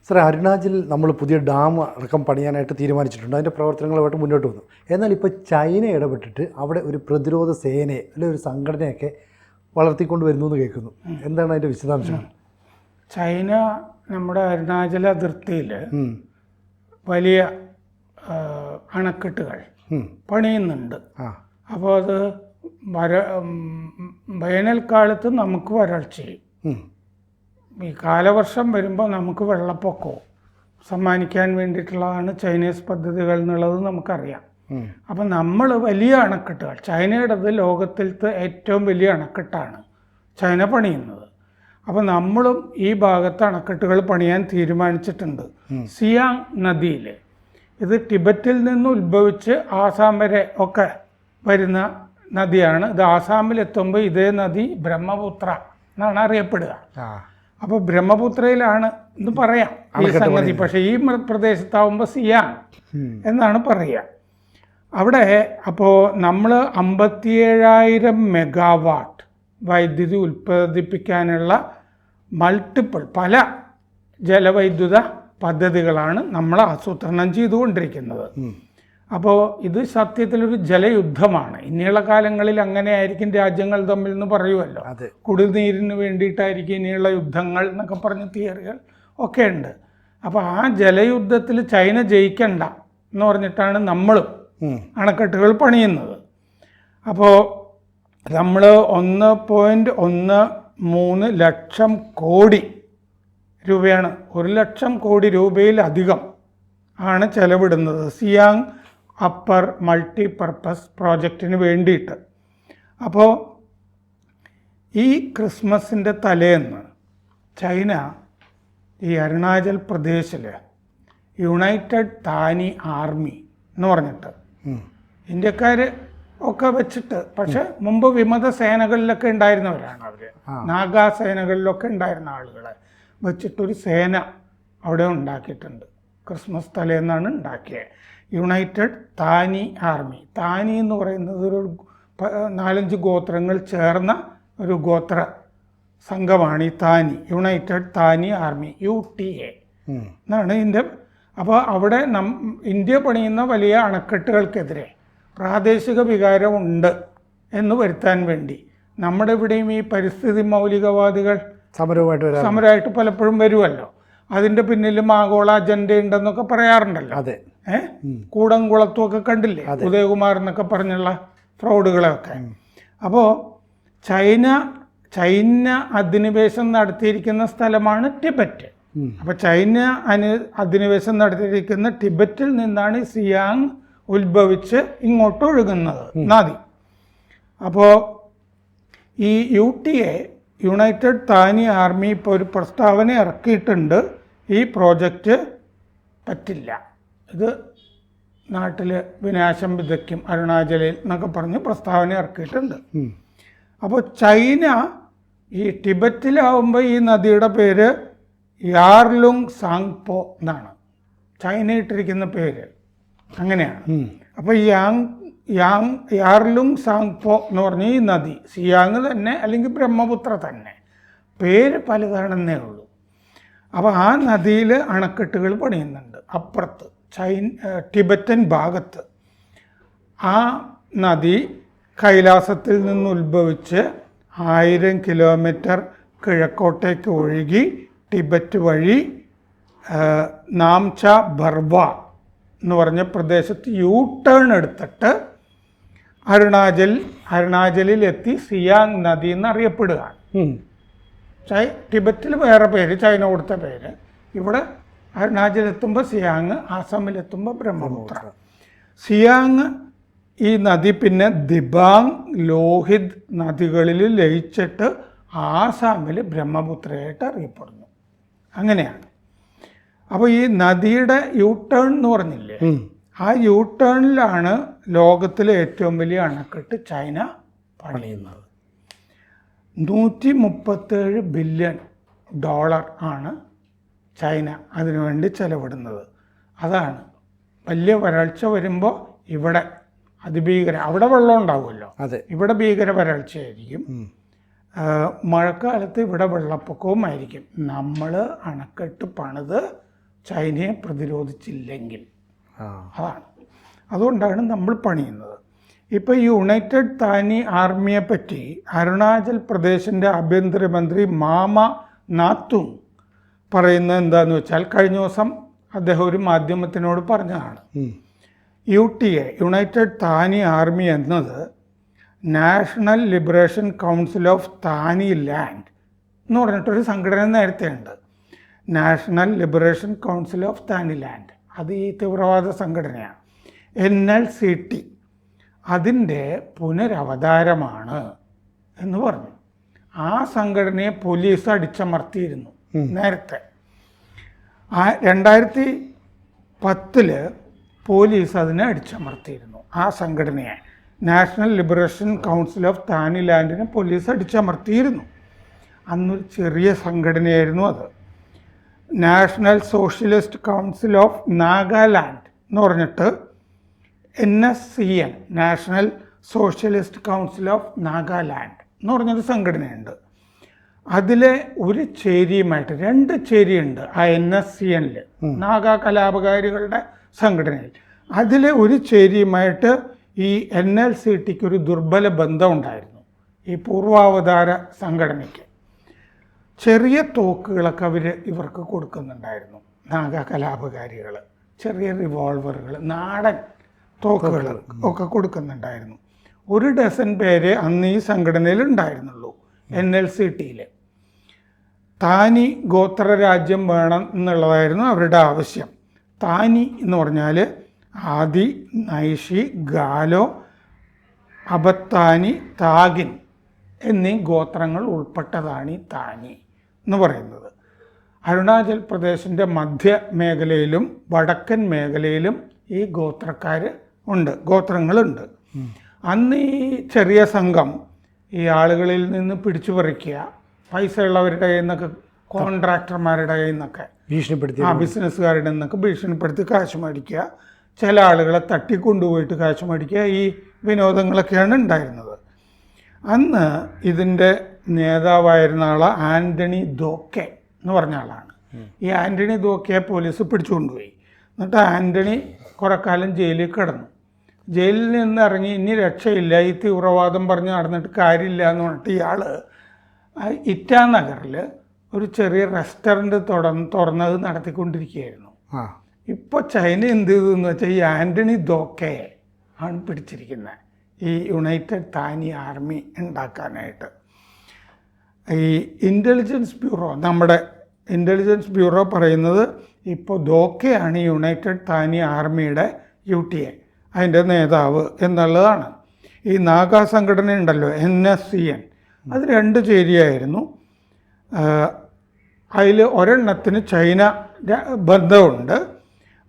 സാറേ, അരുണാചലിൽ നമ്മൾ പുതിയ ഡാം അടക്കം പണിയാനായിട്ട് തീരുമാനിച്ചിട്ടുണ്ട്. അതിൻ്റെ പ്രവർത്തനങ്ങളുമായിട്ട് മുന്നോട്ട് വന്നു. എന്നാൽ ഇപ്പോൾ ചൈന ഇടപെട്ടിട്ട് അവിടെ ഒരു പ്രതിരോധ സേനയെ അല്ലെങ്കിൽ ഒരു സംഘടനയൊക്കെ വളർത്തിക്കൊണ്ട് വരുന്നു എന്ന് കേൾക്കുന്നു. എന്താണ് അതിൻ്റെ വിശദാംശങ്ങൾ? ചൈന നമ്മുടെ അരുണാചൽ അതിർത്തിയിൽ വലിയ അണക്കെട്ടുകൾ പണിയുന്നുണ്ട്. അപ്പോൾ അത് വേനൽക്കാലത്ത് നമുക്ക് വരൾച്ചയും ഈ കാലവർഷം വരുമ്പോൾ നമുക്ക് വെള്ളപ്പൊക്കവും സമ്മാനിക്കാൻ വേണ്ടിയിട്ടുള്ളതാണ് ചൈനീസ് പദ്ധതികൾ എന്നുള്ളത് നമുക്കറിയാം. അപ്പം നമ്മൾ വലിയ അണക്കെട്ടുകൾ, ചൈനയുടേത് ലോകത്തിലത്തെ ഏറ്റവും വലിയ അണക്കെട്ടാണ് ചൈന പണിയുന്നത്. അപ്പം നമ്മളും ഈ ഭാഗത്ത് അണക്കെട്ടുകൾ പണിയാൻ തീരുമാനിച്ചിട്ടുണ്ട്. സിയാങ് നദിയിൽ, ഇത് ടിബറ്റിൽ നിന്ന് ഉത്ഭവിച്ച് ആസാം വരെ ഒക്കെ വരുന്ന നദിയാണ്. ഇത് ആസാമിലെത്തുമ്പോൾ ഇതേ നദി ബ്രഹ്മപുത്ര എന്നാണ് അറിയപ്പെടുക. അപ്പോൾ ബ്രഹ്മപുത്രയിലാണ് എന്ന് പറയാം ഈ സംഗതി. പക്ഷേ ഈ പ്രദേശത്താവുമ്പോൾ സിയാങ് എന്നാണ് പറയുക. അവിടെ അപ്പോൾ നമ്മൾ 57,000 മെഗാവാട്ട് വൈദ്യുതി ഉൽപ്പാദിപ്പിക്കാനുള്ള പല ജലവൈദ്യുത പദ്ധതികളാണ് നമ്മൾ ആസൂത്രണം ചെയ്തുകൊണ്ടിരിക്കുന്നത്. അപ്പോൾ ഇത് സത്യത്തിലൊരു ജലയുദ്ധമാണ്. ഇനിയുള്ള കാലങ്ങളിൽ അങ്ങനെയായിരിക്കും രാജ്യങ്ങൾ തമ്മിൽ എന്ന് പറയുമല്ലോ. കുടിനീരിന് വേണ്ടിയിട്ടായിരിക്കും ഇനിയുള്ള യുദ്ധങ്ങൾ എന്നൊക്കെ പറഞ്ഞ തിയറികൾ ഒക്കെ ഉണ്ട്. അപ്പോൾ ആ ജലയുദ്ധത്തിൽ ചൈന ജയിക്കണ്ട എന്ന് പറഞ്ഞിട്ടാണ് നമ്മളും അണക്കെട്ടുകൾ പണിയുന്നത്. അപ്പോൾ നമ്മൾ 1.13 ലക്ഷം കോടി രൂപയാണ്, 1 ലക്ഷം കോടി രൂപയിലധികം ആണ് ചെലവിടുന്നത് സിയാങ് അപ്പർ മൾട്ടിപർപ്പസ് പ്രോജക്റ്റിന് വേണ്ടിയിട്ട്. അപ്പോൾ ഈ ക്രിസ്മസിൻ്റെ തലേന്ന് ചൈന ഈ അരുണാചൽ പ്രദേശിൽ യുണൈറ്റഡ് താനി ആർമി എന്ന് പറഞ്ഞിട്ട് ഇന്ത്യക്കാർ ഒക്കെ വെച്ചിട്ട്, പക്ഷെ മുമ്പ് വിമത സേനകളിലൊക്കെ ഉണ്ടായിരുന്നവരാണ് അവർ, നാഗാ സേനകളിലൊക്കെ ഉണ്ടായിരുന്ന ആളുകളെ വെച്ചിട്ടൊരു സേന അവിടെ ഉണ്ടാക്കിയിട്ടുണ്ട്. ക്രിസ്മസ് തലേന്നാണ് ഉണ്ടാക്കിയത്. യുണൈറ്റഡ് താനി ആർമി. താനി എന്ന് പറയുന്നത് ഒരു 4-5 ഗോത്രങ്ങൾ ചേർന്ന ഒരു ഗോത്ര സംഘമാണ് ഈ താനി, യുണൈറ്റഡ് താനി ആർമി, UTA എന്നാണ് ഇതിൻ്റെ. അപ്പോൾ അവിടെ ഇന്ത്യ പണിയുന്ന വലിയ അണക്കെട്ടുകൾക്കെതിരെ പ്രാദേശിക വികാരമുണ്ട് എന്ന് വരുത്താൻ വേണ്ടി നമ്മുടെ ഇവിടെയും ഈ പരിസ്ഥിതി മൗലികവാദികൾ സമരമായിട്ട് പലപ്പോഴും വരുമല്ലോ. അതിൻ്റെ പിന്നിലും ആഗോള അജണ്ട ഉണ്ടെന്നൊക്കെ പറയാറുണ്ടല്ലോ. കൂടംകുളത്തുമൊക്കെ കണ്ടില്ലേ, ഉദയകുമാർ എന്നൊക്കെ പറഞ്ഞുള്ള ഫ്രോഡുകളൊക്കെ. അപ്പോൾ ചൈന അധിനിവേശം നടത്തിയിരിക്കുന്ന സ്ഥലമാണ് ടിബറ്റ്. അപ്പോൾ ചൈന അധിനിവേശം നടത്തിയിരിക്കുന്ന ടിബറ്റിൽ നിന്നാണ് സിയാങ് ഉത്ഭവിച്ച് ഇങ്ങോട്ട് ഒഴുകുന്നത് നദി. അപ്പോൾ ഈ UTA യുണൈറ്റഡ് താനി ആർമി ഇപ്പോൾ ഒരു പ്രസ്താവന ഇറക്കിയിട്ടുണ്ട്. ഈ പ്രോജക്റ്റ് പറ്റില്ല, ഇത് നാട്ടിൽ വിനാശം വിതയ്ക്കും അരുണാചലിൽ എന്നൊക്കെ പറഞ്ഞ് പ്രസ്താവന ഇറക്കിയിട്ടുണ്ട്. അപ്പോൾ ചൈന ഈ ടിബറ്റിലാവുമ്പോൾ ഈ നദിയുടെ പേര് യാർലുങ് സാങ്പോ എന്നാണ് ചൈന ഇട്ടിരിക്കുന്ന പേര്, അങ്ങനെയാണ്. അപ്പോൾ യാർലുങ് സാങ്പോ എന്ന് പറഞ്ഞ ഈ നദി സിയാങ് തന്നെ അല്ലെങ്കിൽ ബ്രഹ്മപുത്ര തന്നെ, പേര് പലതാണെന്നേ ഉള്ളൂ. അപ്പോൾ ആ നദിയിൽ അണക്കെട്ടുകൾ പണിയുന്നുണ്ട് അപ്പുറത്ത് ടിബറ്റൻ ഭാഗത്ത്. ആ നദി കൈലാസത്തിൽ നിന്ന് ഉത്ഭവിച്ച് 1000 കിലോമീറ്റർ കിഴക്കോട്ടേക്ക് ഒഴുകി ടി.ബറ്റ് വഴി നാംച ബർവ എന്ന് പറഞ്ഞ പ്രദേശത്ത് ടേൺ എടുത്തിട്ട് അരുണാചലിലെത്തി സിയാങ് നദി എന്നറിയപ്പെടുകയാണ്. ടിബറ്റിൽ വേറെ പേര്, ചൈന കൊടുത്ത പേര്. ഇവിടെ അരുണാചലെത്തുമ്പോൾ സിയാങ്, ആസാമിലെത്തുമ്പോൾ ബ്രഹ്മപുത്ര. സിയാങ് ഈ നദി പിന്നെ ദിബാങ്, ലോഹിത് നദികളിൽ ലയിച്ചിട്ട് ആസാമിൽ ബ്രഹ്മപുത്രയായിട്ട് അറിയപ്പെടുന്നു. അങ്ങനെയാണ്. അപ്പോൾ ഈ നദിയുടെ ടേൺ എന്ന് പറഞ്ഞില്ലേ, ആ ടേണിലാണ് ലോകത്തിലെ ഏറ്റവും വലിയ അണക്കെട്ട് ചൈന പണിയുന്നത്. $137 ബില്യൺ ആണ് ചൈന അതിനുവേണ്ടി ചെലവിടുന്നത്. അതാണ് വലിയ വരൾച്ച വരുമ്പോൾ ഇവിടെ അതിഭീകര, അവിടെ വെള്ളം ഉണ്ടാവുമല്ലോ, ഇവിടെ ഭീകര വരൾച്ചയായിരിക്കും. മഴക്കാലത്ത് ഇവിടെ വെള്ളപ്പൊക്കവുമായിരിക്കും. നമ്മൾ അണക്കെട്ട് പണിത് ചൈനയെ പ്രതിരോധിച്ചില്ലെങ്കിൽ. ആ അതാണ്, അതുകൊണ്ടാണ് നമ്മൾ പണിയുന്നത്. ഇപ്പോൾ ഈ യുണൈറ്റഡ് താനി ആർമിയെ പറ്റി അരുണാചൽ പ്രദേശിൻ്റെ ആഭ്യന്തരമന്ത്രി മാമ നാത്തുങ് പറയുന്നത് എന്താണെന്ന് വെച്ചാൽ, കഴിഞ്ഞ ദിവസം അദ്ദേഹം ഒരു മാധ്യമത്തിനോട് പറഞ്ഞതാണ്, UTA യുണൈറ്റഡ് താനി ആർമി എന്നത് national liberation council of Thani land എന്ന് പറഞ്ഞിട്ടൊരു സംഘടന നേരത്തെ ഉണ്ട്. National liberation council of Thani land, അത് ഈ തീവ്രവാദ സംഘടനയാണ്. NLCT അതിൻ്റെ പുനരവതാരമാണ് എന്ന് പറഞ്ഞു. ആ സംഘടനയെ പോലീസ് അടിച്ചമർത്തിയിരുന്നു നേരത്തെ. 2010 പോലീസ് അതിനെ അടിച്ചമർത്തിയിരുന്നു. ആ സംഘടനയെ, നാഷണൽ ലിബറേഷൻ കൗൺസിൽ ഓഫ് താനി ലാൻഡിനെ പോലീസ് അടിച്ചമർത്തിയിരുന്നു. അന്നൊരു ചെറിയ സംഘടനയായിരുന്നു അത്. National socialist council of Nagaland എന്ന് പറഞ്ഞിട്ട് NSCN, national socialist council of Nagaland എന്ന് പറഞ്ഞൊരു സംഘടനയുണ്ട്. അതിലെ ഒരു ചേരിയുമായിട്ട്, 2 ചേരിയുണ്ട് ആ NSCNൽ, നാഗാ കലാപകാരികളുടെ സംഘടനയിൽ. അതിലെ ഒരു ചേരിയുമായിട്ട് ഈ NLCTക്ക് ഒരു ദുർബല ബന്ധം ഉണ്ടായിരുന്നു. ഈ പൂർവാവതാര സംഘടനയ്ക്ക് ചെറിയ തോക്കുകളൊക്കെ ഇവർക്ക് കൊടുക്കുന്നുണ്ടായിരുന്നു. നാഗാ കലാപകാരികൾ ചെറിയ റിവോൾവറുകൾ, നാടൻ തോക്കുകൾ ഒക്കെ കൊടുക്കുന്നുണ്ടായിരുന്നു. 1 ഡസൻ പേരെ അന്ന് ഈ സംഘടനയിൽ ഉണ്ടായിരുന്നുള്ളൂ. NLCTയിൽ താനി ഗോത്ര രാജ്യം വേണം എന്നുള്ളതായിരുന്നു അവരുടെ ആവശ്യം. താനി എന്ന് പറഞ്ഞാൽ ആദി, നൈഷി, ഗാലോ, അബത്താനി, താഗിൻ എന്നീ ഗോത്രങ്ങൾ ഉൾപ്പെട്ടതാണ് ഈ താനി എന്ന് പറയുന്നത്. അരുണാചൽ പ്രദേശിൻ്റെ മധ്യ മേഖലയിലും വടക്കൻ മേഖലയിലും ഈ ഗോത്രങ്ങളുണ്ട്. അന്ന് ഈ ചെറിയ സംഘം ഈ ആളുകളിൽ നിന്ന് പിടിച്ചു പറിക്കുക, പൈസ ഉള്ളവരുടെ കയ്യിൽ നിന്നൊക്കെ, കോൺട്രാക്ടർമാരുടെ കയ്യിൽ നിന്നൊക്കെ, ബിസിനസ്സുകാരുടെ നിന്നൊക്കെ ഭീഷണിപ്പെടുത്തി കാശ് മേടിക്കുക, ചില ആളുകളെ തട്ടിക്കൊണ്ടുപോയിട്ട് കാശ് മേടിക്കുക, ഈ വിനോദങ്ങളൊക്കെയാണ് ഉണ്ടായിരുന്നത്. അന്ന് ഇതിൻ്റെ നേതാവായിരുന്ന ആൾ ആൻ്റണി ദോക്കെ എന്ന് പറഞ്ഞ ആളാണ്. ഈ ആൻ്റണി ദോക്കയെ പോലീസ് പിടിച്ചുകൊണ്ടുപോയി. എന്നിട്ട് ആൻ്റണി കുറെ കാലം ജയിലിൽ കിടന്നു. ജയിലിൽ നിന്ന് ഇറങ്ങി ഇനി രക്ഷയില്ല, ഈ തീവ്രവാദം പറഞ്ഞ് നടന്നിട്ട് കാര്യമില്ല എന്ന് പറഞ്ഞിട്ട് ഇയാൾ ഇറ്റാനഗറിൽ ഒരു ചെറിയ റെസ്റ്റോറൻറ്റ് തുറന്നത് നടത്തിക്കൊണ്ടിരിക്കുകയായിരുന്നു. ഇപ്പോൾ ചൈന എന്ത് ചെയ്തെന്ന് വെച്ചാൽ ഈ ആൻ്റണി ദോക്കയെ ആണ് പിടിച്ചിരിക്കുന്നത് ഈ യുണൈറ്റഡ് താനി ആർമി ഉണ്ടാക്കാനായിട്ട്. ഈ ഇൻ്റലിജൻസ് ബ്യൂറോ, നമ്മുടെ ഇൻ്റലിജൻസ് ബ്യൂറോ പറയുന്നത് ഇപ്പോൾ ദോക്കയാണ് ഈ യുണൈറ്റഡ് താനി ആർമിയുടെ UTA അതിൻ്റെ നേതാവ് എന്നുള്ളതാണ്. ഈ നാഗാ സംഘടന ഉണ്ടല്ലോ NSCN, അത് 2 ചേരിയായിരുന്നു. അതിൽ ഒരെണ്ണത്തിന് ചൈന ബന്ധമുണ്ട്.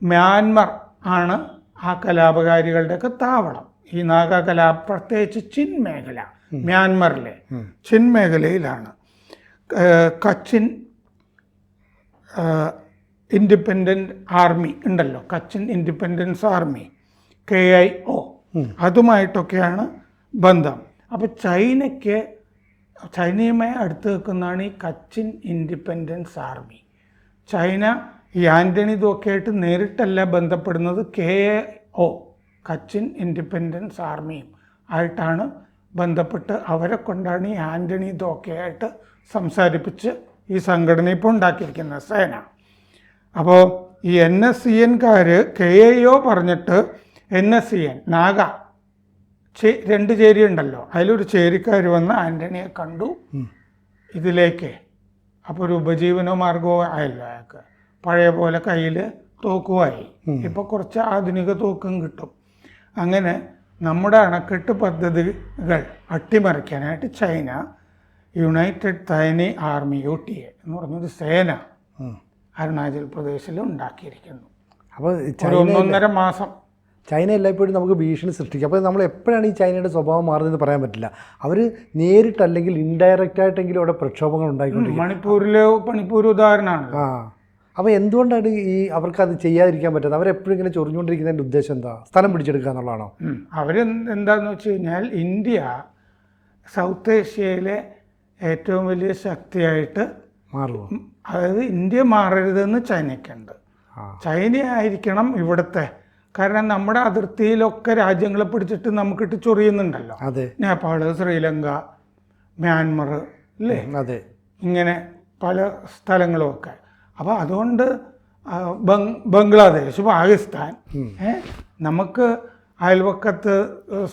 മ്യാൻമർ ആണ് ആ കലാപകാരികളുടെയൊക്കെ താവളം. ഈ നാഗാ പ്രത്യേകിച്ച് ചിൻ മേഖല, മ്യാൻമറിലെ ചിൻ മേഖലയിലാണ്. കച്ചിൻ ഇൻഡിപെൻഡൻറ്റ് ആർമി ഉണ്ടല്ലോ, കച്ചിൻ ഇൻഡിപെൻഡൻസ് ആർമി, KIO, അതുമായിട്ടൊക്കെയാണ് ബന്ധം. അപ്പോൾ ചൈനയുമായി അടുത്ത് നിൽക്കുന്നതാണ് ഈ കച്ചിൻ ഇൻഡിപെൻഡൻസ് ആർമി. ചൈന ഈ ആൻ്റണി ദോക്കയായിട്ട് നേരിട്ടല്ല ബന്ധപ്പെടുന്നത്, KIO, കച്ചിൻ ഇൻഡിപെൻഡൻസ് ആർമിയും ആയിട്ടാണ് ബന്ധപ്പെട്ട് അവരെ കൊണ്ടാണ് ഈ ആൻ്റണി ദോക്കയായിട്ട് സംസാരിപ്പിച്ച് ഈ സംഘടന ഇപ്പോൾ ഉണ്ടാക്കിയിരിക്കുന്ന സേന. അപ്പോൾ ഈ NSCNകാർ KIO പറഞ്ഞിട്ട് NSCN നാഗ 2 ചേരി ഉണ്ടല്ലോ, അതിലൊരു ചേരിക്കാർ വന്ന് ആൻ്റണിയെ കണ്ടു ഇതിലേക്ക്. അപ്പോൾ ഒരു ഉപജീവന മാർഗവും ആയല്ലോ അയാൾക്ക്. പഴയ പോലെ കയ്യിൽ തോക്കുമായി, ഇപ്പോൾ കുറച്ച് ആധുനിക തോക്കും കിട്ടും. അങ്ങനെ നമ്മുടെ അണക്കെട്ട് പദ്ധതികൾ അട്ടിമറിക്കാനായിട്ട് ചൈന യുണൈറ്റഡ് താനി ആർമി UTA എന്ന് പറഞ്ഞൊരു സേന അരുണാചൽ പ്രദേശിൽ ഉണ്ടാക്കിയിരിക്കുന്നു. അപ്പോൾ 1.5 മാസം ചൈന എല്ലായ്പ്പോഴും നമുക്ക് ഭീഷണി സൃഷ്ടിക്കും. അപ്പോൾ നമ്മൾ എപ്പോഴാണ് ഈ ചൈനയുടെ സ്വഭാവം മാറുന്നതെന്ന് പറയാൻ പറ്റില്ല. അവർ നേരിട്ടല്ലെങ്കിൽ ഇൻഡയറക്റ്റ് ആയിട്ടെങ്കിലും അവിടെ പ്രക്ഷോഭങ്ങൾ ഉണ്ടായിക്കൊണ്ടിരിക്കും. മണിപ്പൂർ ഉദാഹരണമാണ്. അപ്പോൾ എന്തുകൊണ്ടാണ് അവർക്കത് ചെയ്യാതിരിക്കാൻ പറ്റുന്നത്? അവരെപ്പോഴും ഇങ്ങനെ ചൊറിഞ്ഞുകൊണ്ടിരിക്കുന്നതിൻ്റെ ഉദ്ദേശം എന്താ? സ്ഥലം പിടിച്ചെടുക്കുക എന്നുള്ളതാണോ? അവരെന്താണെന്ന് വെച്ച് കഴിഞ്ഞാൽ ഇന്ത്യ സൗത്ത് ഏഷ്യയിലെ ഏറ്റവും വലിയ ശക്തിയായിട്ട് മാറുമോ? അതായത് ഇന്ത്യ മാറരുതെന്ന് ചൈനയ്ക്കുണ്ട്. ചൈനയായിരിക്കണം ഇവിടുത്തെ. കാരണം നമ്മുടെ അതിർത്തിയിലൊക്കെ രാജ്യങ്ങളെ പിടിച്ചിട്ട് നമുക്കിട്ട് ചൊറിയുന്നുണ്ടല്ലോ. അതെ, നേപ്പാള്, ശ്രീലങ്ക, മ്യാൻമർ അല്ലേ, അതെ, ഇങ്ങനെ പല സ്ഥലങ്ങളുമൊക്കെ. അപ്പോൾ അതുകൊണ്ട് ബംഗ്ലാദേശ്, പാകിസ്ഥാൻ, നമുക്ക് അയൽവക്കത്ത്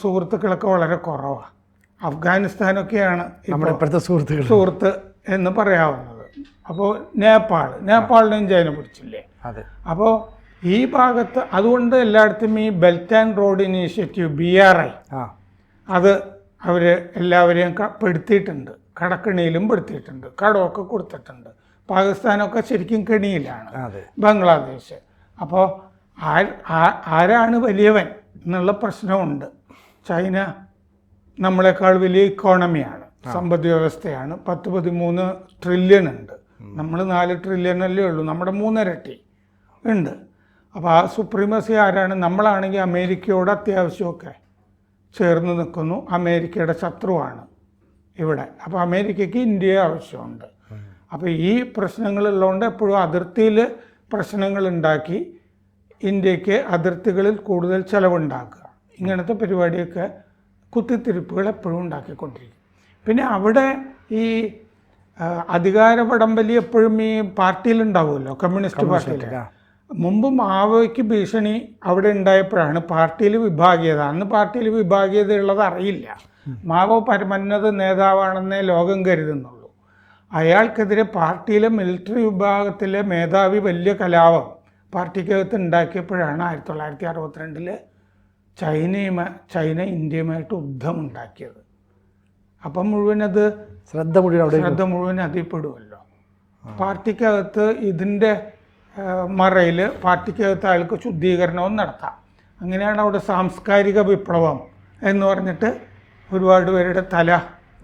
സുഹൃത്തുക്കളൊക്കെ വളരെ കുറവാണ്. അഫ്ഗാനിസ്ഥാനൊക്കെയാണ് നമ്മുടെ ഇപ്പോഴത്തെ സുഹൃത്ത് എന്ന് പറയാവുന്നത്. അപ്പോൾ നേപ്പാളിനെയും ചൈന പിടിച്ചില്ലേ. അതെ. അപ്പോൾ ഈ ഭാഗത്ത് അതുകൊണ്ട് എല്ലായിടത്തും ഈ belt and road initiative BRI അത് അവർ എല്ലാവരെയും പെടുത്തിയിട്ടുണ്ട്. കടക്കണിയിലും പെടുത്തിയിട്ടുണ്ട്, കടമൊക്കെ കൊടുത്തിട്ടുണ്ട്. പാകിസ്ഥാനൊക്കെ ശരിക്കും കെണിയിലാണ്, ബംഗ്ലാദേശ്. അപ്പോൾ ആരാണ് വലിയവൻ എന്നുള്ള പ്രശ്നമുണ്ട്. ചൈന നമ്മളെക്കാൾ വലിയ ഇക്കോണമിയാണ്, സമ്പദ് വ്യവസ്ഥയാണ്. 10-13 ട്രില്യൺ ഉണ്ട്. നമ്മൾ 4 ട്രില്യൺ അല്ലേ ഉള്ളൂ, നമ്മുടെ 3 ഇരട്ടി ഉണ്ട്. അപ്പോൾ ആ സുപ്രീമസി ആരാണ്? നമ്മളാണെങ്കിൽ അമേരിക്കയോട് അത്യാവശ്യമൊക്കെ ചേർന്ന് നിൽക്കുന്നു. അമേരിക്കയുടെ ശത്രുവാണ് ഇവിടെ. അപ്പോൾ അമേരിക്കയ്ക്ക് ഇന്ത്യയെ ആവശ്യമുണ്ട്. അപ്പോൾ ഈ പ്രശ്നങ്ങളുള്ളതുകൊണ്ട് എപ്പോഴും അതിർത്തിയിൽ പ്രശ്നങ്ങൾ ഉണ്ടാക്കി ഇന്ത്യക്ക് അതിർത്തികളിൽ കൂടുതൽ ചിലവുണ്ടാക്കുക, ഇങ്ങനത്തെ പരിപാടിയൊക്കെ കുത്തിത്തിരിപ്പുകൾ എപ്പോഴും ഉണ്ടാക്കിക്കൊണ്ടിരിക്കും. പിന്നെ അവിടെ ഈ അധികാര വടംവലി എപ്പോഴും ഈ പാർട്ടിയിലുണ്ടാവുമല്ലോ, കമ്മ്യൂണിസ്റ്റ് പാർട്ടിയിൽ. മുമ്പ് മാവോയ്ക്ക് ഭീഷണി അവിടെ ഉണ്ടായപ്പോഴാണ് പാർട്ടിയിൽ വിഭാഗീയത. അന്ന് പാർട്ടിയിൽ വിഭാഗീയത ഉള്ളത് അറിയില്ല. മാവോ പരമോന്നത നേതാവാണെന്നേ ലോകം കരുതുന്നുള്ളൂ. അയാൾക്കെതിരെ പാർട്ടിയിലെ മിലിറ്ററി വിഭാഗത്തിലെ മേധാവി വലിയ കലാപം പാർട്ടിക്കകത്ത് ഉണ്ടാക്കിയപ്പോഴാണ് 1962 ചൈന ഇന്ത്യയുമായിട്ട് യുദ്ധം ഉണ്ടാക്കിയത്. അപ്പം മുഴുവനത് ശ്രദ്ധ മുഴുവൻ അതിൽ പെടുമല്ലോ. പാർട്ടിക്കകത്ത് ഇതിൻ്റെ മറയിൽ പാർട്ടിക്കകത്ത് അയാൾക്ക് ശുദ്ധീകരണവും നടത്താം. അങ്ങനെയാണ് അവിടെ സാംസ്കാരിക വിപ്ലവം എന്ന് പറഞ്ഞിട്ട് ഒരുപാട് പേരുടെ തല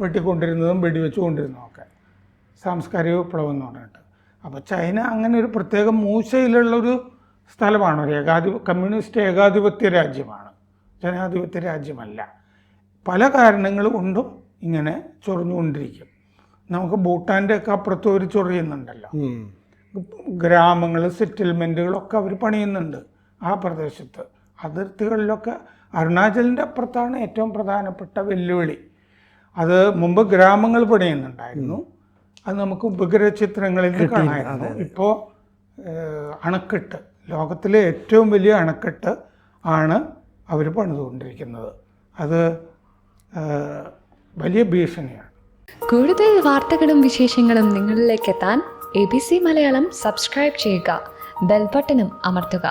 വെട്ടിക്കൊണ്ടിരുന്നതും വെടിവെച്ചു കൊണ്ടിരുന്നതൊക്കെ സാംസ്കാരിക വിപ്ലവം എന്ന് പറഞ്ഞിട്ട്. അപ്പോൾ ചൈന അങ്ങനെ ഒരു പ്രത്യേക മൂശയിലുള്ളൊരു സ്ഥലമാണ്. ഒരു കമ്മ്യൂണിസ്റ്റ് ഏകാധിപത്യ രാജ്യമാണ്, ജനാധിപത്യ രാജ്യമല്ല. പല കാരണങ്ങൾ കൊണ്ടും ഇങ്ങനെ ചൊറിഞ്ഞുകൊണ്ടിരിക്കും. നമുക്ക് ഭൂട്ടാൻ്റെ ഒക്കെ അപ്പുറത്ത് ഒരു ചൊറിയുന്നുണ്ടല്ലോ, ഗ്രാമങ്ങൾ, സെറ്റിൽമെൻറ്റുകളൊക്കെ അവർ പണിയുന്നുണ്ട് ആ പ്രദേശത്ത്. അതിർത്തികളിലൊക്കെ അരുണാചലിൻ്റെ അപ്പുറത്താണ് ഏറ്റവും പ്രധാനപ്പെട്ട വെല്ലുവിളി. അത് മുമ്പ് ഗ്രാമങ്ങൾ പണിയുന്നുണ്ടായിരുന്നു, അത് നമുക്ക് ഉപഗ്രഹ ചിത്രങ്ങളിൽ കാണാമായിരുന്നു. ഇപ്പോൾ അണക്കെട്ട്, ലോകത്തിലെ ഏറ്റവും വലിയ അണക്കെട്ട് ആണ് അവർ പണിതുകൊണ്ടിരിക്കുന്നത്. അത് വലിയ ഭീഷണിയാണ്. കൂടുതൽ വാർത്തകളും വിശേഷങ്ങളും നിങ്ങളിലേക്ക് എത്താൻ ABC മലയാളം സബ്സ്ക്രൈബ് ചെയ്യുക, ബെൽ ബട്ടണും അമർത്തുക.